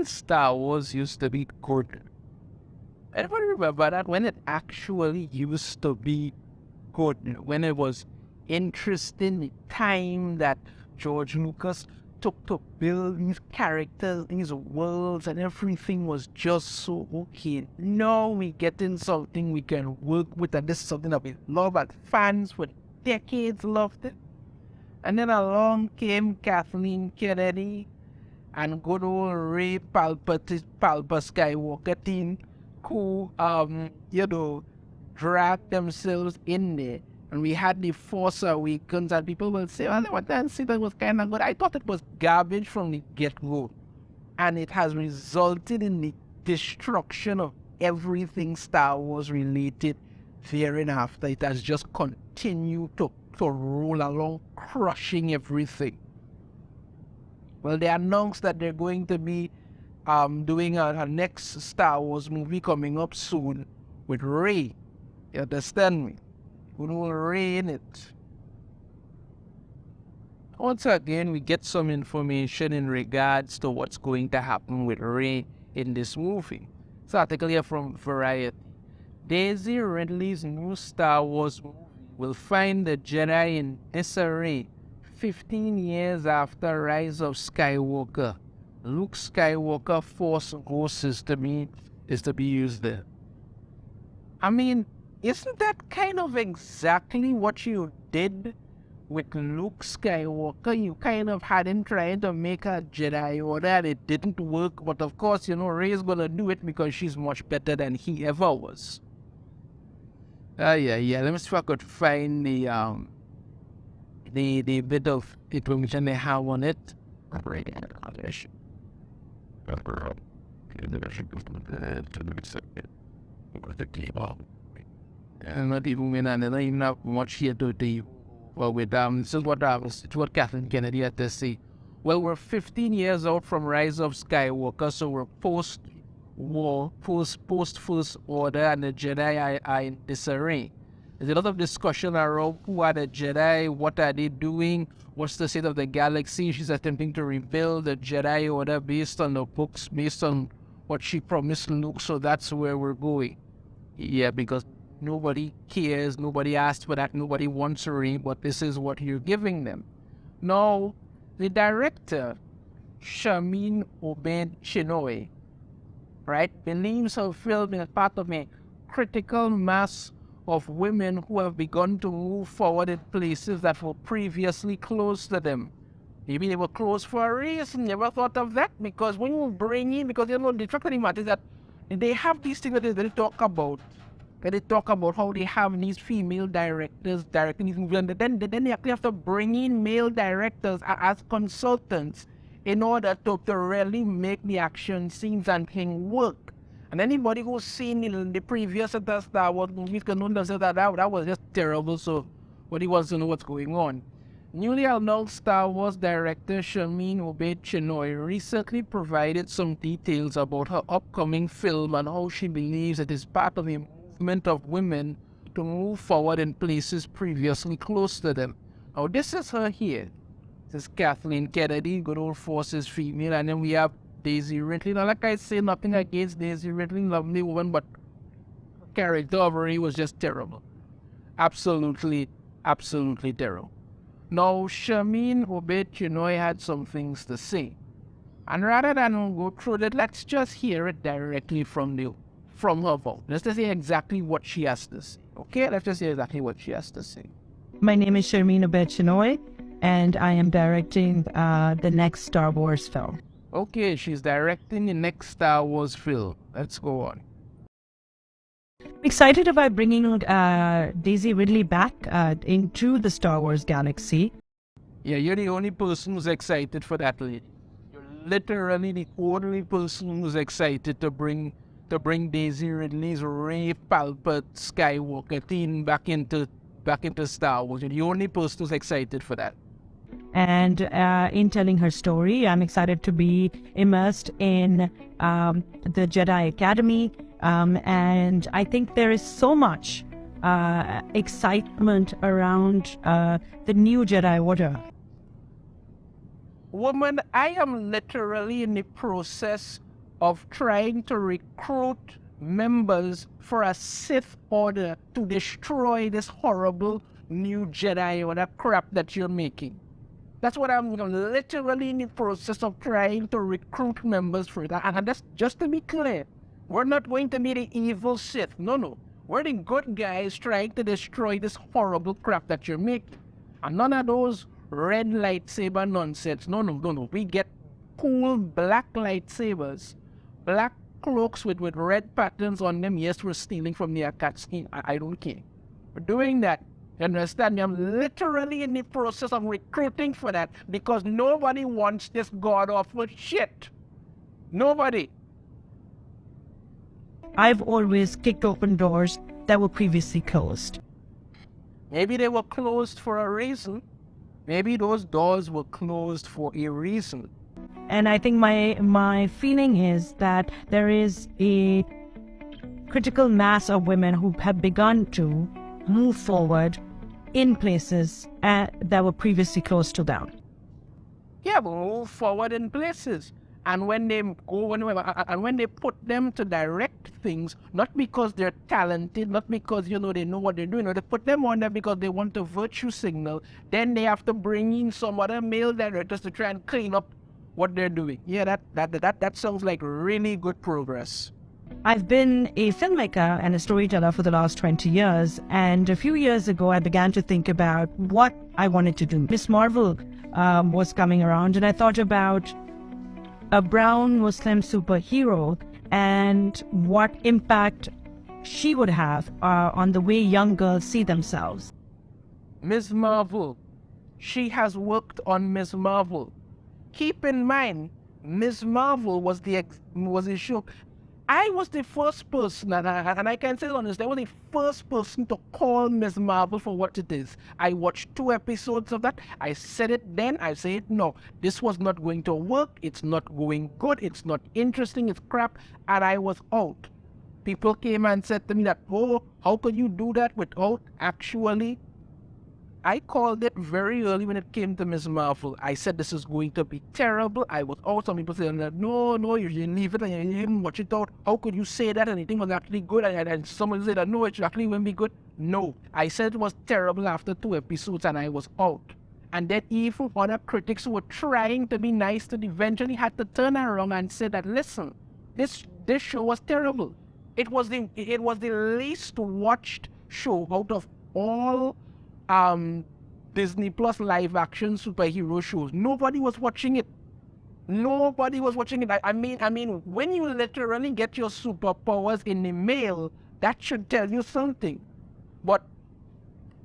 when Star Wars used to be good, everybody remember that when it actually used to be good, when it was interesting, the time that George Lucas took to build these characters, these worlds, and everything was just so okay. Now we getting something we can work with, and this is something that we love, and fans for decades loved it. And then along came Kathleen Kennedy and good old Rey SKYPALPAWALKERTINE, who, dragged themselves in there. And we had the Force Awakens, and people will say, well, what that was kind of good. I thought it was garbage from the get-go. And it has resulted in the destruction of everything Star Wars related thereafter. It has just continued to roll along, crushing everything. Well, they announced that they're going to be doing a next Star Wars movie coming up soon with Rey. You understand me? Good old Rey in it. Once again, we get some information in regards to what's going to happen with Rey in this movie. It's an article here from Variety. Daisy Ridley's new Star Wars movie will find the Jedi in disarray 15 years after Rise of Skywalker. Luke Skywalker Force Ghost is to be used there. I mean, isn't that kind of exactly what you did with Luke Skywalker? You kind of had him trying to make a Jedi Order and it didn't work. But of course, Rey's gonna do it because she's much better than he ever was. Yeah. Let me see if I could find the bit of information they have on it. And not even when I don't even have much here to do. Well, this is what Kathleen Kennedy had to say. Well, we're 15 years out from Rise of Skywalker, so we're post-war, post-First Order, and the Jedi are in disarray. There's a lot of discussion around who are the Jedi, what are they doing, what's the state of the galaxy. She's attempting to rebuild the Jedi Order based on the books, based on what she promised Luke, so that's where we're going. Yeah, because nobody cares, nobody asked for that, nobody wants Rey, but this is what you're giving them. Now, the director, Sharmeen Obaid-Chinoy, right, believes her film is part of a critical mass of women who have begun to move forward in places that were previously closed to them. Maybe they were closed for a reason. Never thought of that, because when you bring in, because the fact of the matter is that they have these things that they talk about. They talk about how they have these female directors directing these movies, and then they actually have to bring in male directors as consultants in order to really make the action scenes and things work. And anybody who's seen the previous Star Wars movies can understand that was just terrible, so nobody wants to know what's going on. Newly announced Star Wars director Sharmeen Obaid-Chinoy recently provided some details about her upcoming film and how she believes it is part of a movement of women to move forward in places previously close to them. Now, this is her here. This is Kathleen Kennedy, good old Forces female, and then we have Daisy Ridley. Now, like I say, nothing against Daisy Ridley, lovely woman, but her character of Rey was just terrible. Absolutely terrible. Now, Sharmeen Obaid-Chinoy had some things to say. And rather than go through that, let's just hear it directly from her voice. Let's just hear exactly what she has to say. Okay, let's just hear exactly what she has to say. My name is Sharmeen Obaid-Chinoy, and I am directing the next Star Wars film. Okay, she's directing the next Star Wars film. Let's go on. I'm excited about bringing Daisy Ridley back into the Star Wars galaxy. Yeah, you're the only person who's excited for that lady. You're literally the only person who's excited to bring Daisy Ridley's Rey SKYPALPAWALKERTINE back into Star Wars. You're the only person who's excited for that. And in telling her story, I'm excited to be immersed in the Jedi Academy. And I think there is so much excitement around the new Jedi Order. Woman, I am literally in the process of trying to recruit members for a Sith Order to destroy this horrible new Jedi Order crap that you're making. That's what I'm literally in the process of trying to recruit members for that. And that's just to be clear. We're not going to be the evil Sith. No. We're the good guys trying to destroy this horrible crap that you're making. And none of those red lightsaber nonsense. No. We get cool black lightsabers. Black cloaks with red patterns on them. Yes, we're stealing from the Akatsuki. I don't care. We're doing that. You understand me? I'm literally in the process of recruiting for that because nobody wants this god-awful shit. Nobody. I've always kicked open doors that were previously closed. Maybe they were closed for a reason. Maybe those doors were closed for a reason. And I think my feeling is that there is a critical mass of women who have begun to move forward in places that were previously closed to them. Yeah, but move forward in places. And when they go, when they put them to direct things, not because they're talented, not because, they know what they're doing, or they put them on there because they want a virtue signal, then they have to bring in some other male directors to try and clean up what they're doing. Yeah, that sounds like really good progress. I've been a filmmaker and a storyteller for the last 20 years, and a few years ago I began to think about what I wanted to do. Miss Marvel was coming around, and I thought about a brown Muslim superhero and what impact she would have on the way young girls see themselves. Ms. Marvel. She has worked on Ms. Marvel. Keep in mind, Ms. Marvel was the show. I was the first person, and I can say honestly, I was the first person to call Ms. Marvel for what it is. I watched 2 episodes of that. I said it then, I say it now. This was not going to work. It's not going good. It's not interesting. It's crap. And I was out. People came and said to me that, oh, how could you do that without actually? I called it very early when it came to Ms. Marvel. I said this is going to be terrible. I was out. Some people said, no, you didn't leave it and you didn't watch it out. How could you say that? And anything was actually good. And someone said that, no, it actually won't be good. No, I said it was terrible after 2 episodes and I was out. And then even other critics who were trying to be nice to eventually had to turn around and say that, listen, this show was terrible. It was the least watched show out of all Disney Plus live action superhero shows. Nobody was watching it. Nobody was watching it. I mean, when you literally get your superpowers in the mail, that should tell you something. But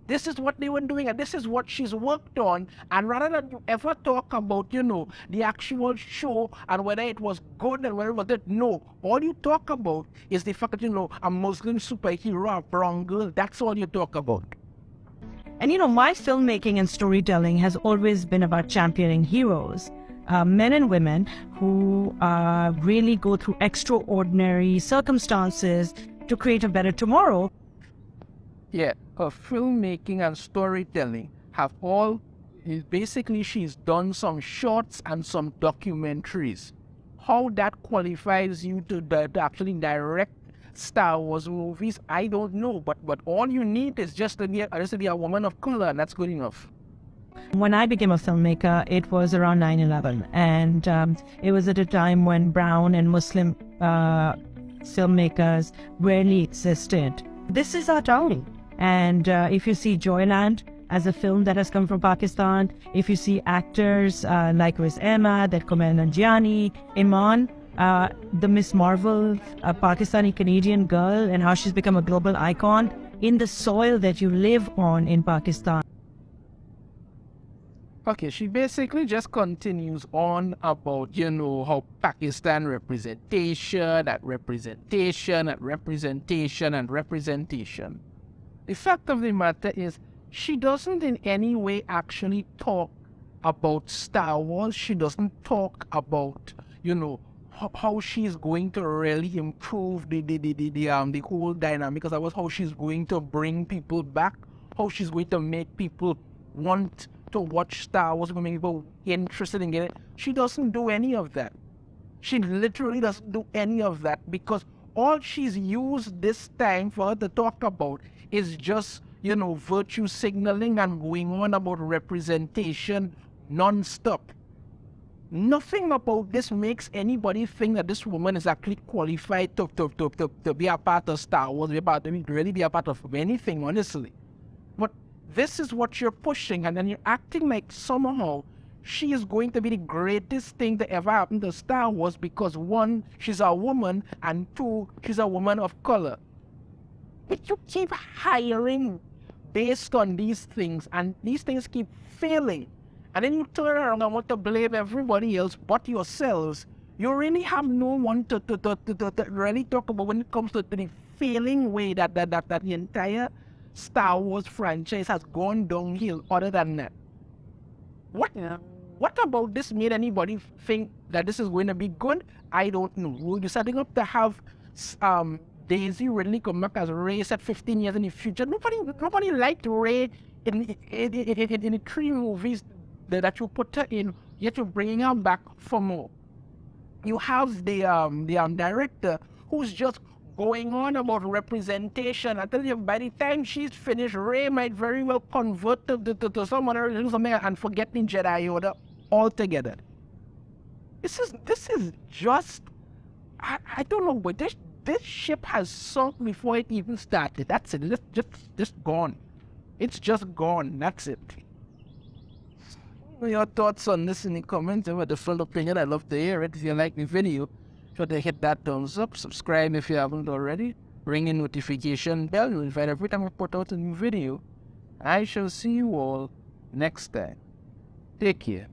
this is what they were doing, and this is what she's worked on. And rather than you ever talk about, the actual show and whether it was good and whether it was that, no. All you talk about is the fact that, a Muslim superhero, a brown girl. That's all you talk about. And my filmmaking and storytelling has always been about championing heroes, men and women who really go through extraordinary circumstances to create a better tomorrow. Yeah, her filmmaking and storytelling have all, basically she's done some shorts and some documentaries. How that qualifies you to actually direct Star Wars movies, I don't know, but all you need is just to be a woman of color, and that's good enough. When I became a filmmaker, it was around 9/11, and it was at a time when brown and Muslim filmmakers rarely existed. This is our time, and if you see Joyland as a film that has come from Pakistan, if you see actors like Riz Ahmed, that Kumail Nanjiani, Iman, the Miss Marvel, a Pakistani-Canadian girl, and how she's become a global icon in the soil that you live on in Pakistan. Okay, she basically just continues on about, how Pakistan representation. The fact of the matter is, she doesn't in any way actually talk about Star Wars. She doesn't talk about, how she's going to really improve the whole dynamic, because that was how she's going to bring people back, how she's going to make people want to watch Star Wars, make people interested in getting it. She doesn't do any of that. She literally doesn't do any of that because all she's used this time for her to talk about is just, virtue signaling and going on about representation non-stop. Nothing about this makes anybody think that this woman is actually qualified to be a part of Star Wars, really be a part of anything, honestly. But this is what you're pushing, and then you're acting like somehow she is going to be the greatest thing to ever happen to Star Wars because one, she's a woman, and two, she's a woman of color. But you keep hiring based on these things, and these things keep failing. And then you turn around and want to blame everybody else but yourselves. You really have no one to really talk about when it comes to the failing way that the entire Star Wars franchise has gone downhill other than that. What about this made anybody think that this is going to be good? I don't know. We're setting up to have Daisy Ridley come back as Rey set 15 years in the future. Nobody liked Rey in the 3 movies that you put her in, yet you're bringing her back for more. You have the director who's just going on about representation. I tell you, by the time she's finished, Rey might very well convert to someone else and forget the Jedi Order altogether. This is just, I don't know, but this ship has sunk before it even started. That's it. It's just gone. It's just gone. That's it. Your thoughts on this in the comments. If the full opinion, I'd love to hear it. If you like the video, sure to hit that thumbs up. Subscribe if you haven't already. Ring the notification bell. You'll find every time I put out a new video. I shall see you all next time. Take care.